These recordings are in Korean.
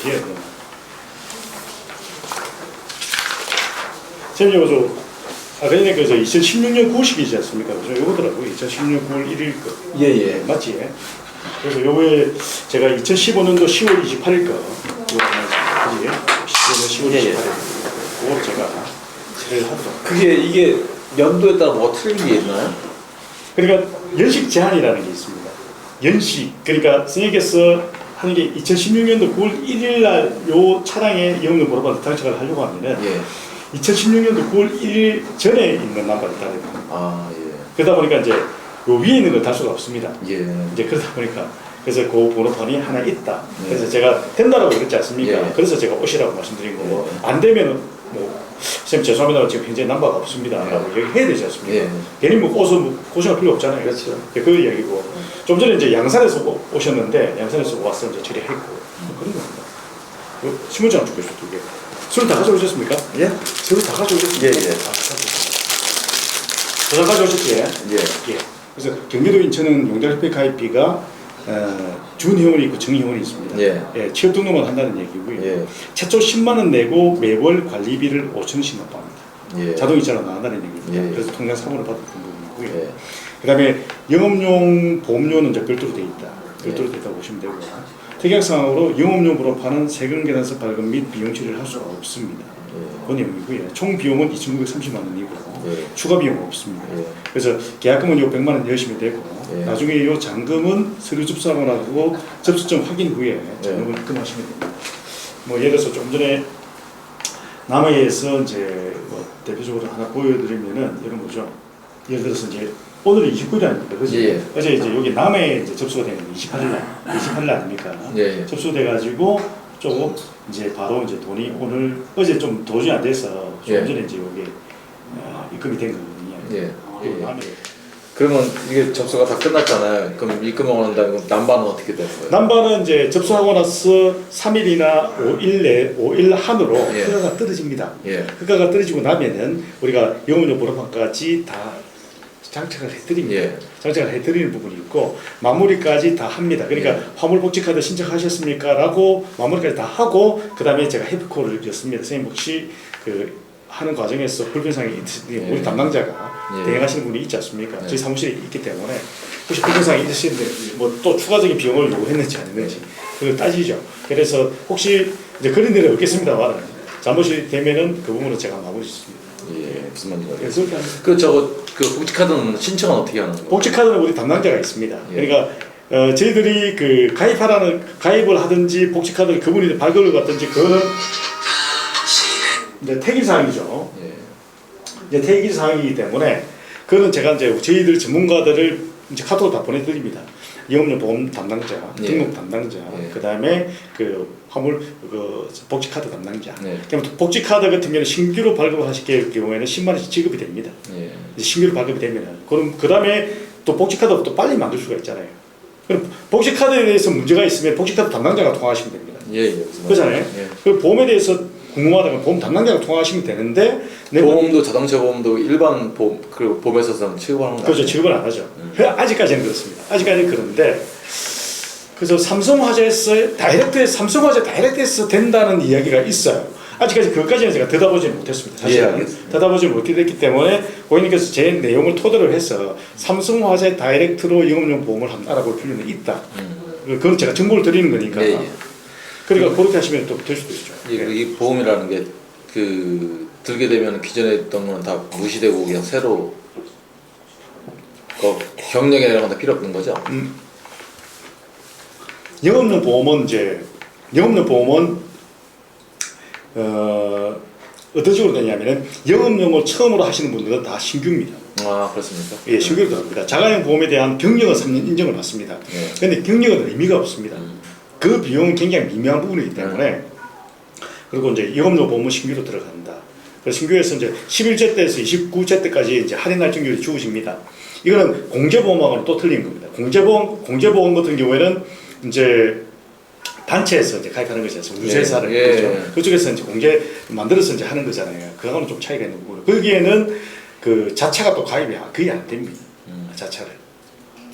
뒤에 선생님 저 아까 전에 그저 2016년 9월식이지 않습니까? 그죠? 요거더라고요. 2016년 9월 1일 거. 예예. 맞지? 그래서 요거에 제가 2015년도 10월 28일 거. 그지? 15년 10월 28일. 그거를 제가 제를 하도록. 그게 이게 연도에 따라 뭐가 틀린 게 있나요? 그러니까 연식 제한이라는 게 있습니다. 연식. 그러니까 선생님께서 하는 게 2016년도 9월 1일 날 요 차량의 영업용 보로판 장착을 하려고 하면은 예. 2016년도 9월 1일 전에 있는 남바를 따야 됩니다. 아 예. 그러다 보니까 이제 요 위에 있는 걸 달 수가 없습니다. 예. 이제 그러다 보니까 그래서 그 번호판이 하나 있다. 네. 그래서 제가 된다라고 그랬지 않습니까? 예. 그래서 제가 오시라고 말씀드린 거고 예. 안 되면은 뭐 선생님 죄송합니다. 지금 현재 남바가 없습니다라고 얘기해야 되지 않습니까? 예. 괜히 뭐 옷을 뭐 고생할 필요 없잖아요. 그렇죠. 그 얘기고 좀 전에 이제 양산에서 오셨는데 양산에서 와서 이제 처리했고 그런 겁니다. 신문지 하나 주고 싶어 두 개. 술 다 가져오셨습니까? 예? 술 다 가져오셨습니까? 예, 예. 저장 가져오셨지? 예. 예. 그래서 경기도 인천은 용달협회 가입비가 준회원이 있고 정회원이 있습니다. 예. 예, 취업 등록만 한다는 얘기고요. 예. 최초 10만 원 내고 매월 관리비를 5,000원씩 납부합니다. 예. 자동이체로 나간다는 얘기입니다. 예. 그래서 통장 사본을 받았던 부분이고요. 예. 그다음에 영업용 보험료는 이제 별도로 돼 있다. 별도로 돼 있다고 보시면 되고요. 특약사항으로 영업용 보험판은 세금 계산서 발급 및 비용 처리를 할 수가 없습니다. 그 내용이고요. 총 비용은 2,930만 원이고 예. 추가 비용은 없습니다. 예. 그래서 계약금은 요 100만 원 내시면 되고 예. 나중에 요 잔금은 서류 접수하고 나고 접수증 확인 후에 잔금을 입금하시면 됩니다. 뭐 예를 들어서 좀 전에 남해에서 이제 뭐 대표적으로 하나 보여드리면은 이런 거죠. 예를 들어서 이제 오늘이 29일 아닙니까? 그지? 예. 어제 이제 여기 남해에 이제 접수가 되는 게 28일 아닙니까? 예. 접수돼가지고 조금 이제 바로 이제 돈이 오늘 어제 좀 도저히 안 돼서 좀 예. 전에 이제 여기 입금이 된 거거든요. 예. 그리고 남해 그러면 이게 접수가 다 끝났잖아요. 그럼 입금하고 난 다음에 남반은 어떻게 되는 거예요? 남반은 이제 접수하고 나서 3일이나 5일 한으로 예. 허가가 떨어집니다. 예. 허가가 떨어지고 나면은 우리가 영업용 보로판까지 다 장착을 해드립니다. 예. 장착을 해드리는 부분이 있고 마무리까지 다 합니다. 그러니까 예. 화물복지카드 신청하셨습니까? 라고 마무리까지 다 하고 그 다음에 제가 해피콜을 였습니다. 선생님 혹시 그 하는 과정에서 불편사항이 있으시면 우리 담당자가 예. 대행하시는 분이 있지 않습니까? 예. 저희 사무실에 있기 때문에 혹시 불편사항이 있으신데 뭐 또 추가적인 비용을 요구했는지 안 했는지 그걸 따지죠. 그래서 혹시 이제 그런 일은 없겠습니다만 잘못이 되면은 그 부분은 제가 마무리 짓습니다. 예. 무슨 말인지 그래서 알겠습니다. 그 저거 그 복지카드는 신청은 어떻게 하는 거예요? 복지카드는 우리 담당자가 있습니다. 예. 그러니까 저희들이 그 가입을 하든지 복지카드를 그분이 발급을 받든지 그거는 이제 태기사항이죠. 예. 이제 태기사항이기 때문에 그거는 제가 이제 저희들 전문가들을 이제 카톡을 다 보내드립니다. 영업용 보험 담당자, 예. 등록 담당자, 예. 그 다음에 그 화물 그 복지카드 담당자. 예. 그러면 복지카드 같은 경우는 신규로 발급하실 경우에는 10만 원씩 지급이 됩니다. 예. 이제 신규로 발급이 되면은 그럼 그 다음에 또 복지카드가 또 빨리 만들 수가 있잖아요. 그럼 복지카드에 대해서 문제가 있으면 복지카드 담당자가 통화하시면 됩니다. 예. 예. 무슨 그렇잖아요. 말인지. 예. 그 보험에 대해서 궁금하다면 보험 담당자가 통화하시면 되는데 보험도 자동차 보험도 일반 보험 그 보험회사에서는 취급하는 거 그렇죠. 아니에요? 지급을 안 하죠. 아직까지는 그렇습니다. 아직까지는 그런데 그래서 삼성화재에서 다이렉트에서 된다는 이야기가 있어요. 아직까지 그것까지는 제가 들여다보지는 못했습니다. 사실은 예, 알겠습니다. 들여다보지 못했기 때문에 고객님께서 제 내용을 토대로 해서 삼성화재 다이렉트로 영업용 보험을 한번 알아볼 필요는 있다. 그건 제가 정보를 드리는 거니까. 예, 예. 그러니까 그렇게 하시면 또 될 수도 있죠. 예, 이 보험이라는 게 그 들게 되면 기존에 있던 거는 다 무시되고 그냥 새로 그 경력이나 이런 건 다 필요 없는 거죠? 영업용 보험은 어떤 식으로 되냐면은 영업용을 처음으로 하시는 분들은 다 신규입니다. 아 그렇습니까? 예, 신규로 들어갑니다. 자가용 보험에 대한 경력은 3년 인정을 받습니다. 그런데 경력은 의미가 없습니다. 그 비용은 굉장히 미미한 부분이기 때문에 그리고 이제 영업용 보험은 신규로 들어간다. 그래서 신규에서 이제 11제 때에서 29제 때까지 이제 할인 할증률이 주어집니다. 이거는 공제보험하고는 또 틀린 겁니다. 공제보험 같은 경우에는 이제 단체에서 이제 가입하는 것이 아니라 우주회사를 그렇죠. 그쪽에서 이제 공제 만들어서 이제 하는 거잖아요. 그거는 좀 차이가 있는 부분. 거기에는 그 자차가 또 가입이 거의 안 됩니다. 자차를.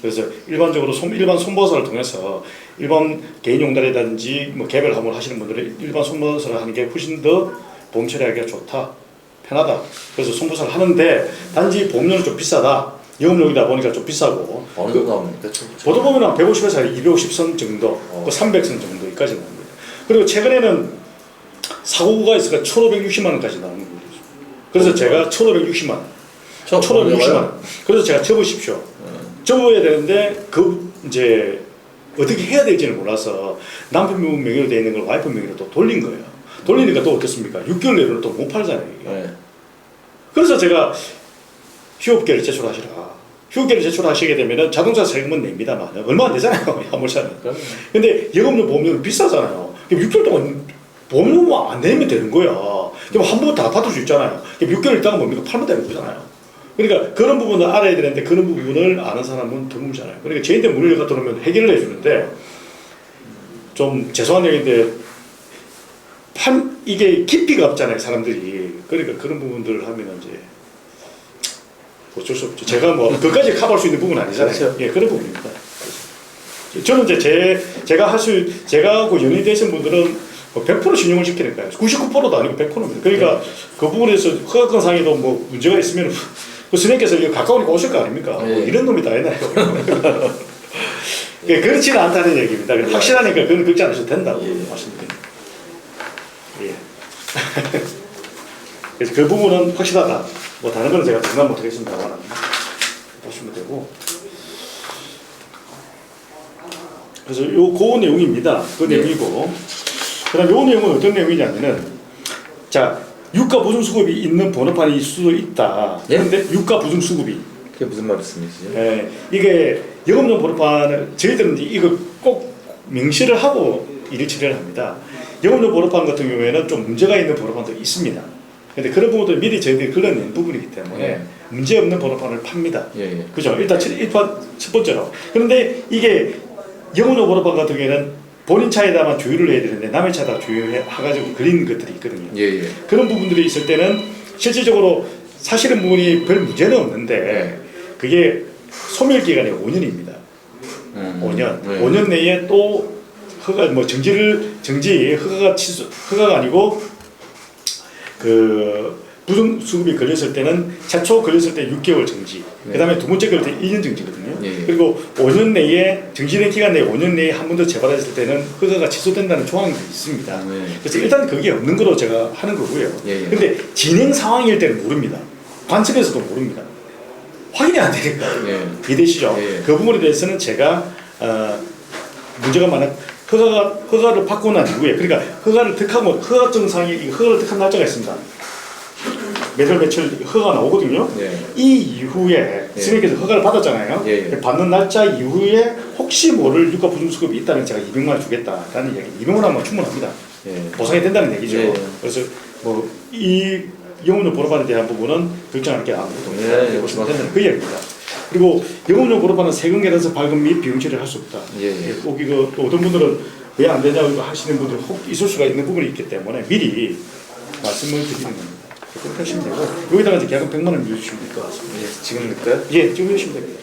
그래서 일반적으로 일반 손보사를 통해서 일반 개인 용달이라든지 뭐 개별 화물 하시는 분들은 일반 손보살을 하는 게 훨씬 더 보험 처리하기가 좋다, 편하다. 그래서 손보살을 하는데 단지 보험료는 좀 비싸다. 영업용이다 보니까 좀 비싸고. 어느 정도 나옵니까? 보통 보면 한 150에서 250선 정도, 또 300선 정도까지 나옵니다. 그리고 최근에는 사고가 있어서 1,560만 원까지 나오는 거예요. 그래서 제가 1,560만 원, 1,560만 원. 그래서 제가 접으십시오. 접어야 되는데 그 이제 어떻게 해야 될지를 몰라서 남편 명의로 되어 있는 걸 와이프 명의로 또 돌린 거예요. 돌리니까 또 어떻습니까? 6개월 내로는 또 못 팔잖아요. 이게. 네. 그래서 제가 휴업계를 제출하시라. 휴업계를 제출하시게 되면은 자동차 세금은 냅니다만 얼마 안 되잖아요. 화물차는. 근데 영업용 보험료는 비싸잖아요. 6개월 동안 보험료만 안 내면 되는 거야. 그럼 한 번 다 받을 수 있잖아요. 6개월 있다가 뭡니까? 팔면 되는 거잖아요. 그러니까 그런 부분을 알아야 되는데 그런 부분을 아는 사람은 드물잖아요. 그러니까 저희한테 문의를 갖다 놓으면 해결을 해주는데 좀 죄송한 얘기인데 이게 깊이가 없잖아요, 사람들이. 그러니까 그런 부분들을 하면 이제 어쩔 수 없죠. 제가 뭐 그까지 커버할 수 있는 부분은 아니잖아요. 그렇죠. 예, 그런 부분입니다. 저는 이제 제가 하고 연이 되신 분들은 100% 신용을 시키는 거예요. 99%도 아니고 100%입니다. 그러니까 네. 그 부분에서 허가권 상에도 뭐 문제가 있으면 그 스님께서 이거 가까우니까 오실 거 아닙니까? 네. 뭐 이런 놈이 다 있나요? 예, 그렇지는 않다는 얘기입니다. 확실하니까 그건 걱정 안 하셔도 된다고 말씀드립니다. 예. 그래서 그 부분은 확실하다. 뭐 다른 건 제가 장담 못하겠습니다만 보시면 되고. 그래서 그 내용입니다. 그 내용이고. 그다음 요 내용은 어떤 내용이냐면은 자 유가 보증 수급이 있는 번호판이 있을 수도 있다. 예? 그런데 유가 보증 수급이 그게 무슨 말씀이시죠? 이게 영업용 번호판을 저희들은 이거 꼭 명시를 하고 일을 처리를 합니다. 영업용 번호판 같은 경우에는 좀 문제가 있는 번호판도 있습니다. 근데 그런 부분도 미리 저희들이 걸러낸 부분이기 때문에 문제 없는 번호판을 팝니다. 예. 그죠? 일단 첫 번째로. 그런데 이게 영업용 번호판 같은 경우에는 본인 차에다만 조율을 해야 되는데 남의 차에다 조율해가지고 그린 것들이 있거든요. 예. 그런 부분들이 있을 때는 실질적으로 사실은 부분이 별 문제는 없는데 그게 소멸 기간이 5년입니다. 5년. 네. 5년 내에 또 허가가 아니고 그 부정 수급이 걸렸을 때는 최초 걸렸을 때 6개월 정지. 네. 그다음에 두 번째 걸릴 때 1년 정지거든요. 예. 그리고 5년 내에 정지된 기간 내에 5년 내에 한 번 더 재발했을 때는 허가가 취소된다는 조항이 있습니다. 네. 그래서 일단 그게 없는 거로 제가 하는 거고요. 예. 근데 진행 상황일 때는 모릅니다. 관측에서도 모릅니다. 확인이 안 되니까. 예. 이해되시죠? 예. 그 부분에 대해서는 제가 문제가 많은 허가를 받고 난 이후에 그러니까 허가를 득하고 허가 증상이 허가를 득한 날짜가 있습니다. 매달 며칠 허가가 나오거든요. 예. 이 이후에 스님께서 허가를 받았잖아요. 예. 받는 날짜 이후에 혹시 모를 유가 보증 수급이 있다면 제가 200만 원 주겠다라는 얘기. 200만 원만 충분합니다. 예. 보상이 된다는 얘기죠. 예. 그래서 뭐 이 영업용 번호판에 대한 부분은 걱정할 게 아무것도 없다. 예. 보시면 된다는 그 얘기입니다. 그리고 영업용 번호판은 세금 계산서 발급 및 비용 처리를 할 수 없다. 예. 꼭 이거 또 어떤 분들은 왜 안 되냐고 하시는 분들이 혹 있을 수가 있는 부분이 있기 때문에 미리 말씀을 드리는 겁니다. 그렇게 하시면 되고 여기다가 이제 계약금 100만 원 넣어주시면 될 것 같습니다. 예. 지금 넣을까요? 예, 지금 넣으시면 됩니다.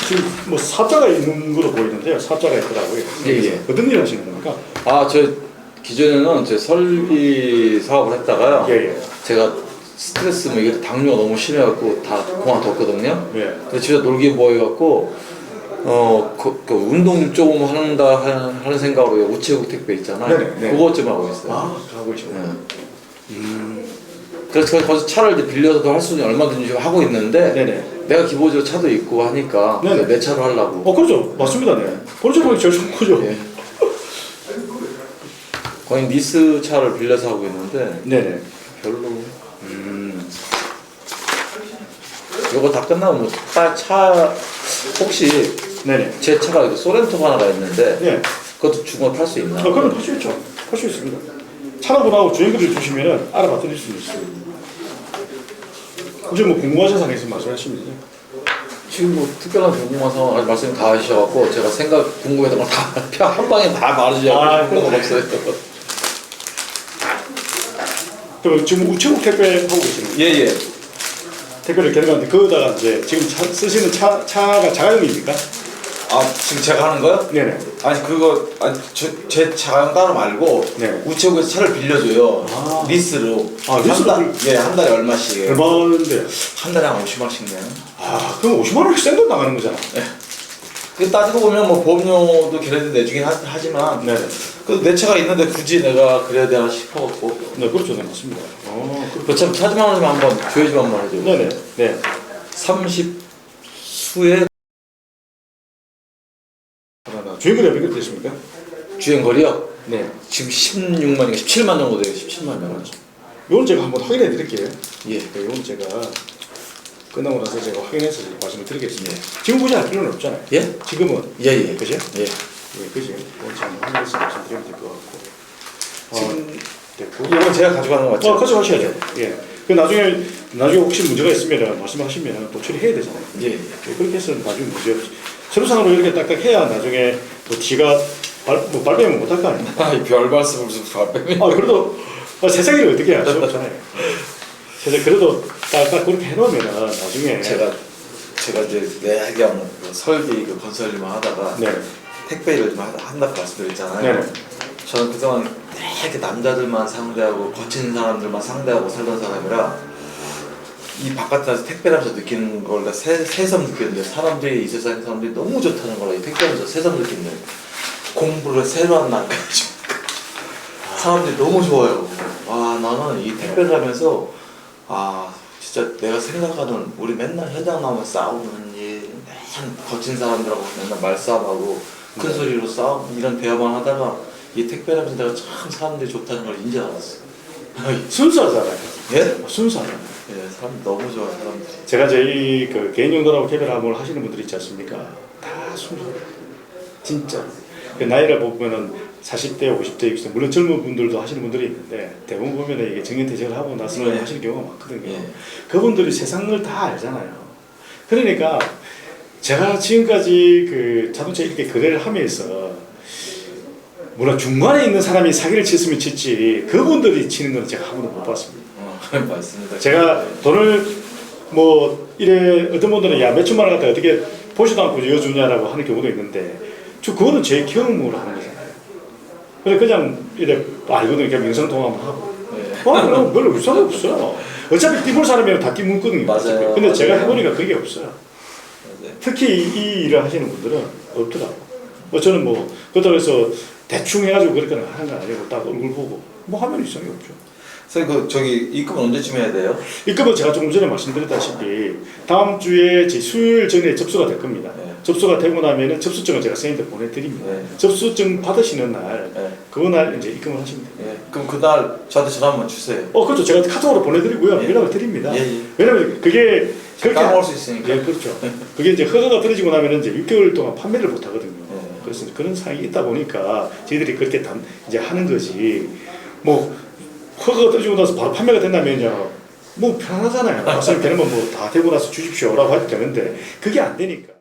지금 뭐 사자가 있는 걸로 보이는데요. 사자가 있더라고요. 예. 어떤 일 하시는 겁니까? 저 기존에는 제 설비 사업을 했다가요. 예. 제가 스트레스 뭐 이게 당뇨가 너무 심해갖고 다 그만뒀거든요. 예. 근데 집에 놀기 뭐해갖고 그 운동 조금 하는 생각으로 우체국 택배 있잖아요. 네네. 그것 좀 하고 있어요. 하고 있어요. 그래서 거기서 차를 이제 빌려서도 할 수는 얼마든지 하고 있는데 네네. 내가 기본적으로 차도 있고 하니까 네네. 내 차로 하려고. 그렇죠. 맞습니다. 네. 본체 보기 제일 좋은 거죠. 예. 거의 니스 차를 빌려서 하고 있는데 네네. 별로. 이거 다 끝나면 뭐 차 혹시 네네. 제 차가 소렌토 하나가 있는데 예. 그것도 중고 팔 수 있나? 그건 할 수 있죠. 할 수 있습니다. 차라고나고 주행거리를 주시면은 알아봐 드릴 수 있어요. 혹시 뭐 궁금하신 사항 있으면 말씀하시면 되죠. 지금 뭐 특별한 궁금한 상황 말씀 다 하셔갖고 제가 생각 궁금했던 걸 다 한 방에 다 말해주려고 그런 건 없어요. 그럼 지금 우체국 택배 하고 계시는 거예요? 예예. 택배를 개념하는데 그거다가 이제 지금 쓰시는 차가 자가용입니까? 아 지금 제가 하는 거요? 네네. 아니 그거 아니 제 자가용 따로 말고 네. 우체국에서 차를 빌려줘요. 아. 리스로. 아, 리스로 한 달에 얼마씩? 얼마인데? 한 달에 한 50만원씩 내요. 아 그럼 50만 원씩 생돈 나가는 거잖아. 그 따지고 보면 뭐 보험료도 걔네들 내주긴 하지만 네. 그 내 차가 있는데 굳이 내가 그래야 되나 싶어갖고. 네 그렇죠, 네 맞습니다. 그참 차주만 원이면 한번 조회 좀 한번 해줘. 네네. 네. 30수에 주행거리가 몇 개 되십니까? 주행거리요? 네. 지금 16만인가 17만 정도 돼요. 17만 명. 이건 제가 한번 확인해 드릴게요. 예. 네, 이건 제가 끝나고 나서 제가 확인해서 말씀을 드리겠습니다. 지금 보지 않을 필요는 없잖아요. 예? 지금은 예예. 그죠? 예. 예, 그지. 이건 제가 한번 확인해서 말씀드리면 될 것 같고. 지금 됐고. 이건 제가 가져가는 거 맞죠? 가져가셔야죠. 예. 그 나중에 혹시 문제가 있으면 말씀하시면 또 처리해야 되잖아요. 예. 예, 그렇게 해서 나중에 문제 없이 서류상으로 이렇게 딱딱 해야 나중에 뭐 지가 발뺌을 못할 거 아닙니까? 아이 별 말씀을 무슨 발뺌이. 아 그래도 세상일을 어떻게 할 수 없잖아요. 그래서 그래도 딱 그렇게 해놓으면 나중에 제가 이제 내경 설비 그 건설 일만 하다가 네. 택배 일을 좀 한다고 말씀드렸잖아요. 네네. 저는 그동안 되게 남자들만 상대하고 거친 사람들만 상대하고 살던 사람이라 이 바깥에 나서 택배라면서 느끼는 걸 내가 새삼 느꼈는데 사람들이 이 세상 사람들이 너무 좋다는 거라 이 택배라면서 새삼 느끼는 공부를 새로 한 날까지 사람들이 너무 좋아요. 와 나는 이 택배를 하면서 아 진짜 내가 생각하는 우리 맨날 회장 나오면 싸우는 이 맨 거친 사람들하고 맨날 말싸움하고 큰 소리로 싸움 이런 대화만 하다가 이 택배라면서 내가 참 사람들이 좋다는 걸 이제 알았어. 순수하잖아요. 예? 순수하잖아요. 예, 사람 너무 좋아 사람들이. 제가 저희 그 개인 용도라고 개별함을 하시는 분들 있지 않습니까? 다 순수해요. 진짜. 그 나이를 보면은 40대, 50대, 60대 물론 젊은 분들도 하시는 분들이 있는데 대부분 보면은 이게 정년퇴직을 하고 나서 네. 하시는 경우가 많거든요. 예. 그분들이 세상을 다 알잖아요. 그러니까 제가 지금까지 그 자동차 이렇게 거래를 하면서 물론 중간에 있는 사람이 사기를 쳤으면 쳤지 그분들이 치는 건 제가 한 번도 못 봤습니다. 맞습니다. 제가 돈을 뭐 이래 어떤 분들은 야 몇천만 원 갖다 어떻게 보지도 않고 이어주냐라고 하는 경우도 있는데 저 그거는 제 경험으로 하는 거잖아요. 그래서 그냥 이래 알거든요. 그냥 명성통화만 하고. 네. 그럼 별로 의사가 없어요. 어차피 띠볼 사람이면 다 띠문거든요. 맞아요. 근데 제가 맞아요. 해보니까 그게 없어요. 특히 이 일을 하시는 분들은 없더라고. 뭐 저는 뭐 그렇다고 해서 대충 해가지고 그렇게 하는 건 아니고 딱 얼굴 보고 뭐 하면 이상이 없죠. 선생님 그 저기 입금 언제쯤 해야 돼요? 입금은 제가 조금 전에 말씀드렸다시피 다음 주에 제 수요일 전에 접수가 될 겁니다. 네. 접수가 되고 나면은 접수증을 제가 선생님들 보내드립니다. 네. 접수증 받으시는 날 네. 그날 이제 입금을 하시면 돼요. 예. 그럼 그날 저한테 전화 한번 주세요. 그렇죠. 제가 카톡으로 보내드리고요. 예. 연락을 드립니다. 예, 예. 왜냐면 그게 그렇게 까먹을 수 있으니까. 예, 그렇죠. 그게 이제 허가가 떨어지고 나면은 이제 6개월 동안 판매를 못 하거든요. 네. 그래서 그런 상황이 있다 보니까 저희들이 그렇게 이제 하는 거지. 뭐 허가가 떨어지고 나서 바로 판매가 된다면요. 뭐 편하잖아요. 박사님 되는 건 뭐 다 되고 나서 주십시오라고 해도 되는데 그게 안 되니까.